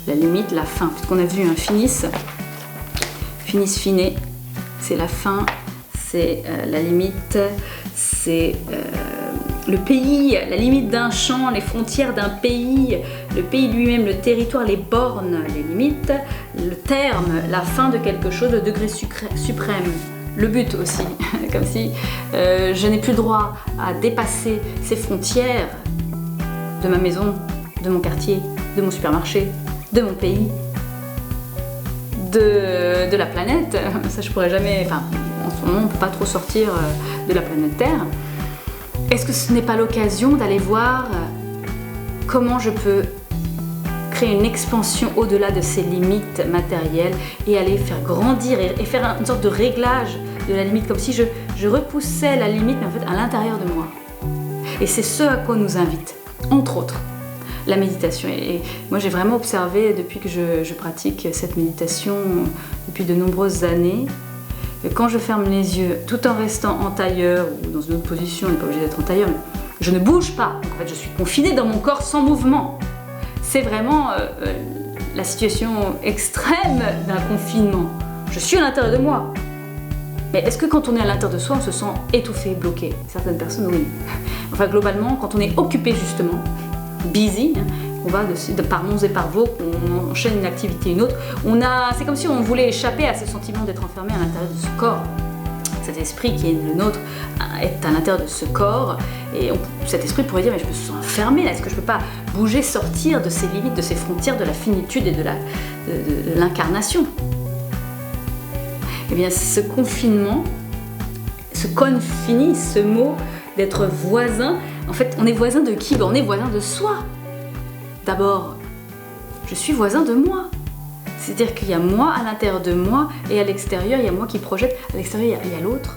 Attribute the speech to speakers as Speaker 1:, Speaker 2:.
Speaker 1: la limite, la fin. Puisqu'on a vu un finis fine, c'est la fin, c'est la limite, c'est le pays, la limite d'un champ, les frontières d'un pays, le pays lui-même, le territoire, les bornes, les limites, le terme, la fin de quelque chose, le degré suprême. Le but aussi, comme si je n'ai plus le droit à dépasser ces frontières de ma maison, de mon quartier, de mon supermarché, de mon pays, de la planète. Ça, je pourrais jamais. Enfin, en ce moment, on ne peut pas trop sortir de la planète Terre. Est-ce que ce n'est pas l'occasion d'aller voir comment je peux créer une expansion au-delà de ces limites matérielles et aller faire grandir et faire une sorte de réglage de la limite, comme si je repoussais la limite, mais en fait à l'intérieur de moi. Et c'est ce à quoi nous invite, entre autres, la méditation. Et moi, j'ai vraiment observé, depuis que je pratique cette méditation depuis de nombreuses années, que quand je ferme les yeux, tout en restant en tailleur ou dans une autre position, on n'est pas obligé d'être en tailleur, mais je ne bouge pas. Donc, en fait, je suis confinée dans mon corps sans mouvement. C'est vraiment la situation extrême d'un confinement. Je suis à l'intérieur de moi. Mais est-ce que quand on est à l'intérieur de soi, on se sent étouffé, bloqué? Certaines personnes, oui. Enfin, globalement, quand on est occupé justement, busy, on va par monts et par vaux, qu'on enchaîne une activité une autre, c'est comme si on voulait échapper à ce sentiment d'être enfermé à l'intérieur de ce corps. Cet esprit qui est le nôtre est à l'intérieur de ce corps, et cet esprit pourrait dire, mais je me sens enfermé là, est-ce que je ne peux pas bouger, sortir de ces limites, de ces frontières, de la finitude et de l'incarnation? Eh bien, ce confinement, ce confinis, ce mot d'être voisin, en fait, on est voisin de qui? On est voisin de soi. D'abord, je suis voisin de moi. C'est-à-dire qu'il y a moi à l'intérieur de moi et à l'extérieur, il y a moi qui projette. À l'extérieur, il y a l'autre.